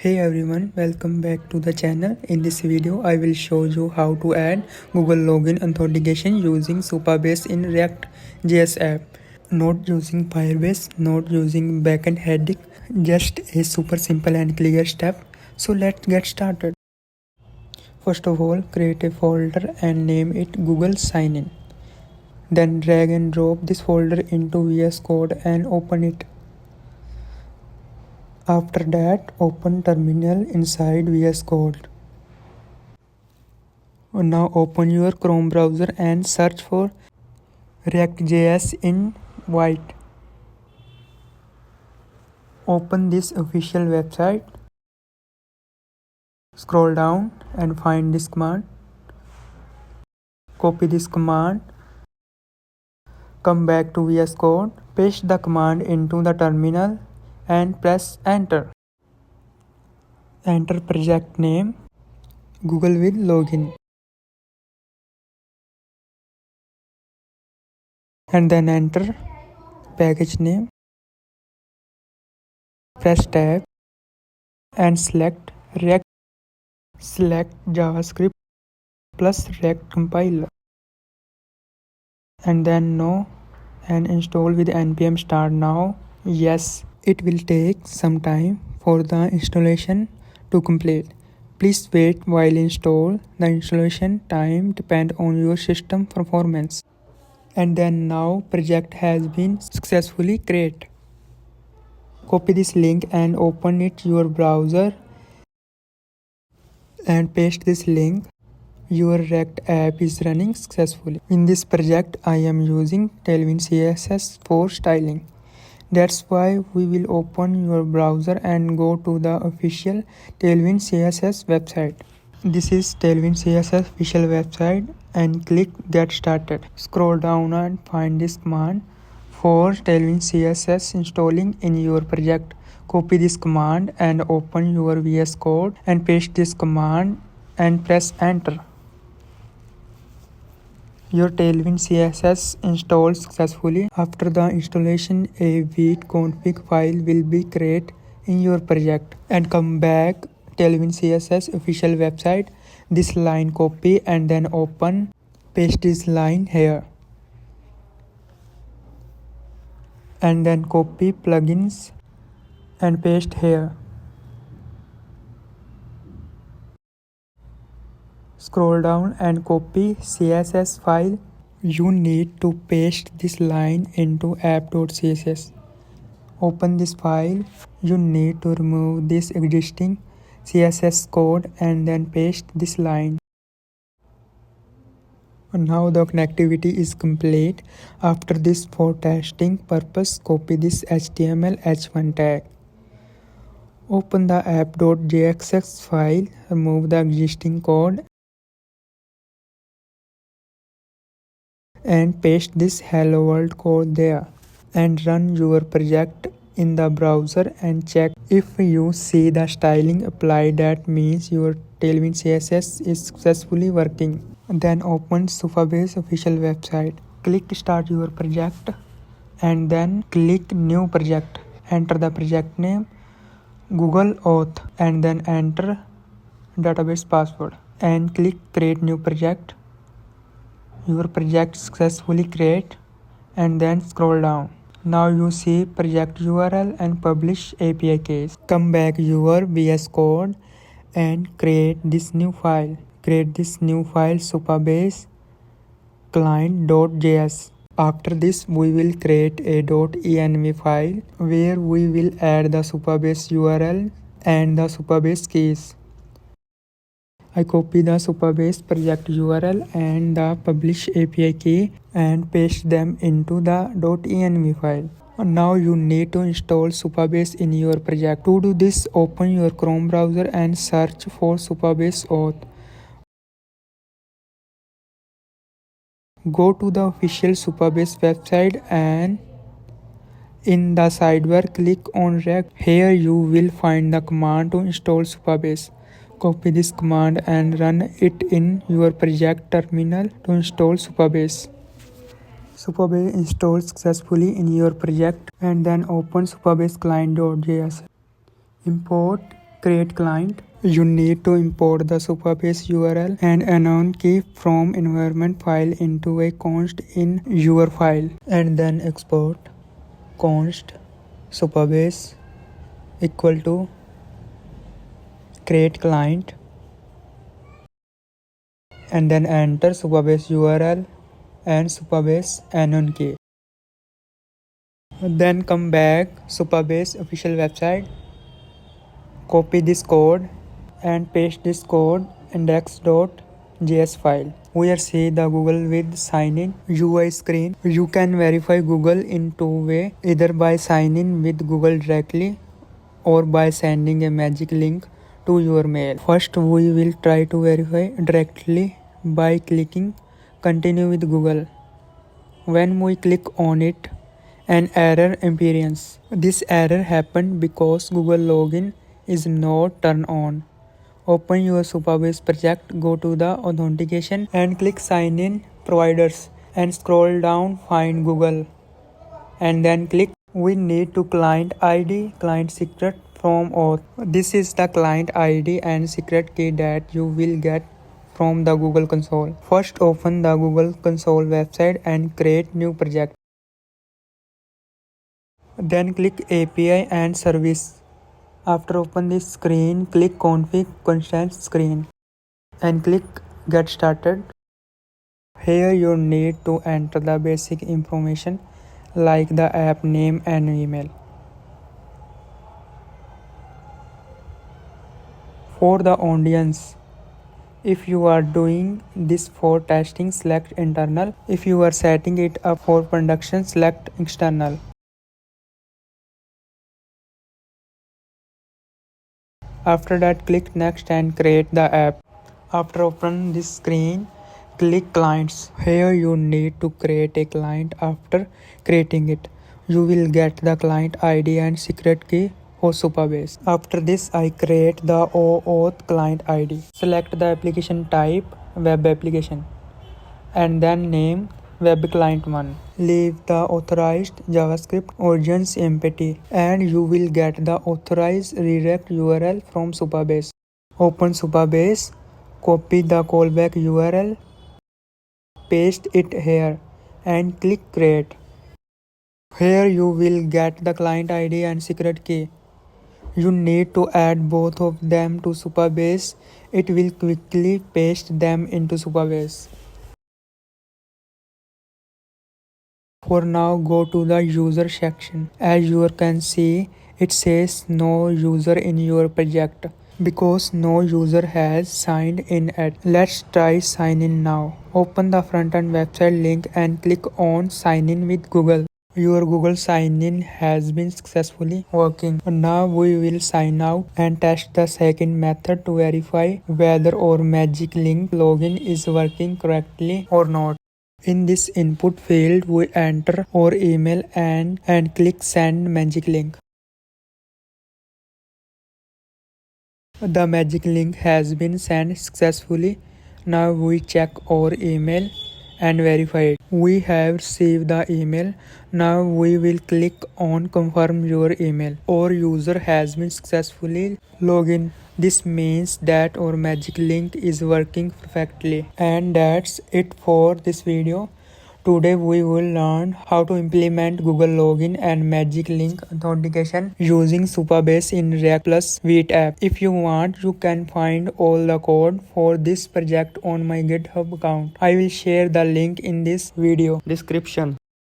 Hey everyone, welcome back to the channel. In this video, I will show you how to add Google login authentication using Supabase in React.js app. Not using Firebase, not using backend headache, just a super simple and clear step. So let's get started. First of all, create a folder and name it Google Sign-in. Then drag and drop this folder into VS Code and open it. After that, open terminal inside VS Code. Now open your Chrome browser and search for React.js in white. Open this official website. Scroll down and find this command. Copy this command. Come back to VS Code. Paste the command into the terminal and press enter. Enter project name Google with login. And then enter package name. Press tab and select React. Select JavaScript plus React compiler. And then no and install with npm start now. Yes, it will take some time for the installation to complete. Please wait while install. The installation time depends on your system performance. And then now project has been successfully created. Copy this link and open it your browser and paste this link. Your React app is running successfully. In this project, I am using Tailwind CSS for styling. That's why we will open your browser and go to the official Tailwind CSS website. This is Tailwind CSS official website and click Get Started. Scroll down and find this command for Tailwind CSS installing in your project. Copy this command and open your VS Code and paste this command and press enter. Your Tailwind CSS installed successfully. After the installation, a vite config file will be created in your project. And come back Tailwind CSS official website. This line copy and then open. Paste this line here. And then copy plugins and paste here. Scroll down and copy CSS file. You need to paste this line into app.css. Open this file. You need to remove this existing CSS code and then paste this line. Now the connectivity is complete. After this, for testing purpose, copy this HTML h1 tag. Open the app.js file. Remove the existing code and paste this hello world code there and run your project in the browser and check. If you see the styling applied, that means your Tailwind CSS is successfully working. Then open Supabase official website. Click start your project and then click new project. Enter the project name Google Auth and then enter database password and click create new project. Your project successfully created and then scroll down. Now you see project URL and publish API case. Come back your VS Code and create this new file. Create this new file Supabase client.js. After this, we will create a .env file where we will add the Supabase URL and the Supabase keys. I copy the Supabase project URL and the publish API key and paste them into the .env file. Now you need to install Supabase in your project. To do this, open your Chrome browser and search for Supabase Auth. Go to the official Supabase website and in the sidebar click on React. Here you will find the command to install Supabase. Copy this command and run it in your project terminal to install Supabase. Supabase installed successfully in your project and then open Supabase client.js. Import Create client. You need to import the Supabase URL and unknown key from environment file into a const in your file, and then export const Supabase equal to create client, and then enter Supabase URL and Supabase unknown key. Then come back Supabase official website, copy this code and paste this code index.js file. Here see the Google with sign in UI screen. You can verify Google in two ways, either by signing with Google directly or by sending a magic link to your mail. First, we will try to verify directly by clicking continue with Google. When we click on it, an error appears. This error happened because Google login is not turned on. Open your Supabase project, go to the authentication and click sign in providers and scroll down, find Google and then click we need to client ID, client secret from auth. This is the client ID and secret key that you will get from the Google console. First open the Google console website and create new project. Then click API and service. After open this screen, click config constant screen and click get started. Here you need to enter the basic information like the app name and email. For the audience, if you are doing this for testing, select internal. If you are setting it up for production, select external. After that, click next and create the app. After open this screen, click clients. Here you need to create a client. After creating it, you will get the client ID and secret key for Supabase. After this, I create the OAuth client ID. Select the application type web application and then name web client 1. Leave the authorized JavaScript origins empty and you will get the authorized redirect URL from Supabase. Open Supabase, copy the callback URL, paste it here and click create. Here you will get the client ID and secret key. You need to add both of them to Supabase. It will quickly paste them into Supabase. For now, go to the user section. As you can see, it says no user in your project because no user has signed in yet. Let's try sign in now. Open the front-end website link and click on sign in with Google. Your Google sign in has been successfully working. Now we will sign out and test the second method to verify whether our magic link login is working correctly or not. In this input field, we enter our email and click send magic link. The magic link has been sent successfully. Now we check our email and verify it. We have received the email. Now we will click on confirm your email. Our user has been successfully logged in. This means that our magic link is working perfectly. And that's it for this video. Today we will learn how to implement Google login and magic link authentication using Supabase in React Plus Vite app. If you want, you can find all the code for this project on my GitHub account. I will share the link in this video description.